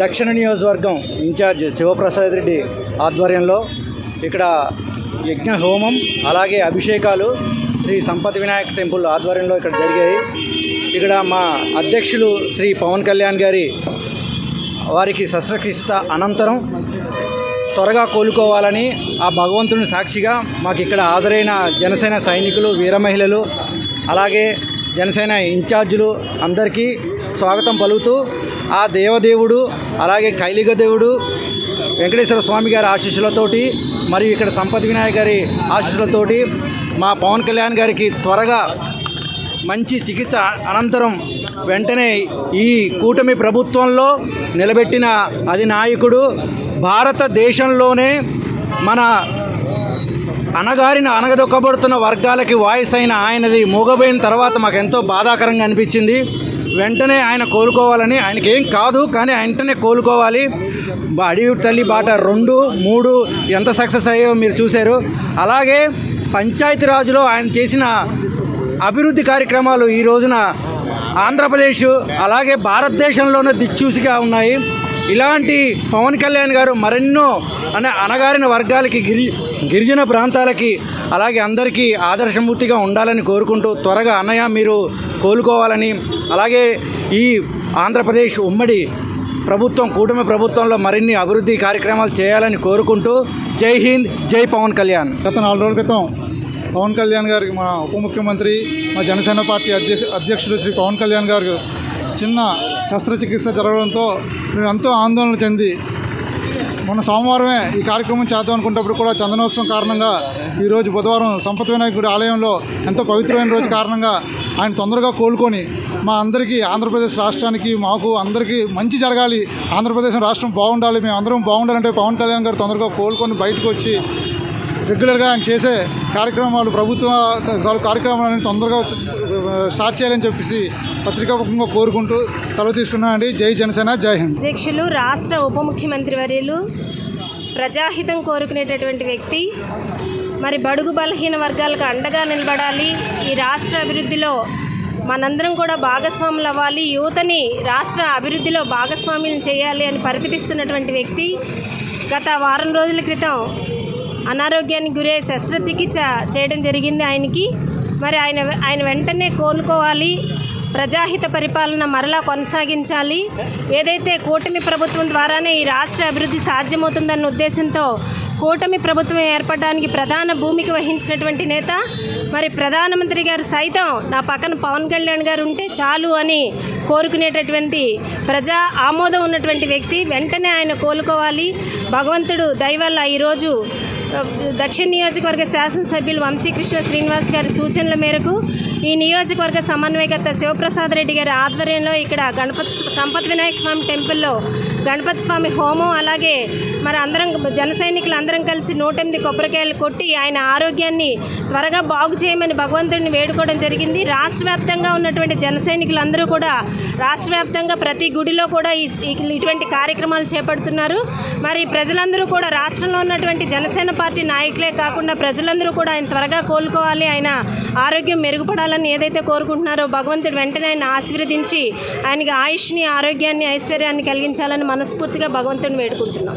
దక్షిణ నియోజకవర్గం ఇన్ఛార్జ్ శివప్రసాద్ రెడ్డి ఆధ్వర్యంలో ఇక్కడ యజ్ఞ హోమం అలాగే అభిషేకాలు శ్రీ సంపత్ వినాయక టెంపుల్ ఆధ్వర్యంలో ఇక్కడ జరిగాయి. ఇక్కడ మా అధ్యక్షులు శ్రీ పవన్ కళ్యాణ్ గారి వారికి శస్త్రచికిత్స అనంతరం త్వరగా కోలుకోవాలని ఆ భగవంతుని సాక్షిగా మాకు ఇక్కడ హాజరైన జనసేన సైనికులు, వీర మహిళలు అలాగే జనసేన ఇన్ఛార్జీలు అందరికీ స్వాగతం పలుకుతూ ఆ దేవదేవుడు అలాగే కైలిగ దేవుడు వెంకటేశ్వర స్వామి గారి ఆశీస్సులతోటి మరియు ఇక్కడ సంపత్ వినాయక్ గారి ఆశీస్సులతోటి మా పవన్ కళ్యాణ్ గారికి త్వరగా మంచి చికిత్స అనంతరం వెంటనే ఈ కూటమి ప్రభుత్వంలో నిలబెట్టిన అధినాయకుడు, భారతదేశంలోనే మన అణగదొక్కబడుతున్న వర్గాలకి వాయిస్ అయిన ఆయనది మూగబోయిన తర్వాత మాకు ఎంతో బాధాకరంగా అనిపించింది. వెంటనే ఆయన కోలుకోవాలని, ఆయనకేం కాదు కానీ వెంటనే కోలుకోవాలి. అడవి తల్లి బాట 2, 3 ఎంత సక్సెస్ అయ్యో మీరు చూశారు. అలాగే పంచాయతీరాజ్లో ఆయన చేసిన అభివృద్ధి కార్యక్రమాలు ఈ రోజున ఆంధ్రప్రదేశ్ అలాగే భారతదేశంలోనే దిక్చూసిగా ఉన్నాయి. ఇలాంటి పవన్ కళ్యాణ్ గారు మరెన్నో అణగారిన వర్గాలకి, గిరిజన ప్రాంతాలకి అలాగే అందరికీ ఆదర్శమూర్తిగా ఉండాలని కోరుకుంటూ త్వరగా అన్నయ్య మీరు కోలుకోవాలని, అలాగే ఈ ఆంధ్రప్రదేశ్ ఉమ్మడి ప్రభుత్వం, కూటమి ప్రభుత్వంలో మరిన్ని అభివృద్ధి కార్యక్రమాలు చేయాలని కోరుకుంటూ జై హింద్, జై పవన్ కళ్యాణ్. గత 4 రోజుల క్రితం పవన్ కళ్యాణ్ గారికి మా ఉప ముఖ్యమంత్రి, మా జనసేన పార్టీ అధ్యక్షులు శ్రీ పవన్ కళ్యాణ్ గారు చిన్న శస్త్రచికిత్స జరగడంతో మేము ఎంతో ఆందోళన చెంది మొన్న సోమవారమే ఈ కార్యక్రమం చేద్దాం అనుకున్నప్పుడు కూడా చందనోత్సవం కారణంగా ఈరోజు బుధవారం సంపత్ వినాయకుడి ఆలయంలో ఎంతో పవిత్రమైన రోజు కారణంగా ఆయన తొందరగా కోలుకొని మా అందరికీ, ఆంధ్రప్రదేశ్ రాష్ట్రానికి, మాకు అందరికీ మంచి జరగాలి, ఆంధ్రప్రదేశ్ రాష్ట్రం బాగుండాలి, మేము అందరం బాగుండాలంటే పవన్ కళ్యాణ్ గారు తొందరగా కోలుకొని బయటకు వచ్చి రెగ్యులర్గా ఆయన చేసే కార్యక్రమాలు, ప్రభుత్వ కార్యక్రమాలను తొందరగా స్టార్ట్ చేయాలని చెప్పేసి పత్రికాముఖంగా కోరుకుంటూ సెలవు తీసుకున్నానండి. జై జనసేన, జై హింద్. అధ్యక్షులు, రాష్ట్ర ఉప ముఖ్యమంత్రి వర్యులు, ప్రజాహితం కోరుకునేటటువంటి వ్యక్తి, మరి బడుగు బలహీన వర్గాలకు అండగా నిలబడాలి, ఈ రాష్ట్ర అభివృద్ధిలో మనందరం కూడా భాగస్వాములు అవ్వాలి, యువతని రాష్ట్ర అభివృద్ధిలో భాగస్వామ్యం చేయాలి అని పరితపిస్తున్నటువంటి వ్యక్తి గత వారం రోజుల క్రితం అనారోగ్యానికి గురై శస్త్రచికిత్స చేయడం జరిగింది ఆయనకి. మరి ఆయన వెంటనే కోలుకోవాలి, ప్రజాహిత పరిపాలన మరలా కొనసాగించాలి. ఏదైతే కూటమి ప్రభుత్వం ద్వారానే ఈ రాష్ట్ర అభివృద్ధి సాధ్యమవుతుందన్న ఉద్దేశంతో కూటమి ప్రభుత్వం ఏర్పడడానికి ప్రధాన భూమిక వహించినటువంటి నేత, మరి ప్రధానమంత్రి గారు సైతం నా పక్కన పవన్ కళ్యాణ్ గారు ఉంటే చాలు అని కోరుకునేటటువంటి ప్రజా ఆమోదం ఉన్నటువంటి వ్యక్తి. వెంటనే ఆయన కోలుకోవాలి. భగవంతుడు దయవల్ల ఈరోజు దక్షిణ నియోజకవర్గ శాసనసభ్యులు వంశీకృష్ణ శ్రీనివాస్ గారి సూచనల మేరకు ఈ నియోజకవర్గ సమన్వయకర్త శివప్రసాద్ రెడ్డి గారి ఆధ్వర్యంలో ఇక్కడ సంపత్ వినాయక స్వామి టెంపుల్లో గణపతి స్వామి హోమం, అలాగే మరి అందరం జన సైనికులు అందరం కలిసి 108 కొబ్బరికాయలు కొట్టి ఆయన ఆరోగ్యాన్ని త్వరగా బాగు చేయమని భగవంతుడిని వేడుకోవడం జరిగింది. రాష్ట్ర వ్యాప్తంగా ఉన్నటువంటి జన సైనికులందరూ కూడా రాష్ట్ర వ్యాప్తంగా ప్రతి గుడిలో కూడా ఇటువంటి కార్యక్రమాలు చేపడుతున్నారు. మరి ప్రజలందరూ కూడా రాష్ట్రంలో ఉన్నటువంటి జనసేన పార్టీ నాయకులే కాకుండా ప్రజలందరూ కూడా ఆయన త్వరగా కోలుకోవాలి, ఆయన ఆరోగ్యం మెరుగుపడాలని ఏదైతే కోరుకుంటున్నారో భగవంతుడు వెంటనే ఆయన ఆశీర్వదించి ఆయనకి ఆయుష్ని, ఆరోగ్యాన్ని, ఐశ్వర్యాన్ని కలిగించాలని మనస్ఫూర్తిగా భగవంతుడిని వేడుకుంటున్నాం.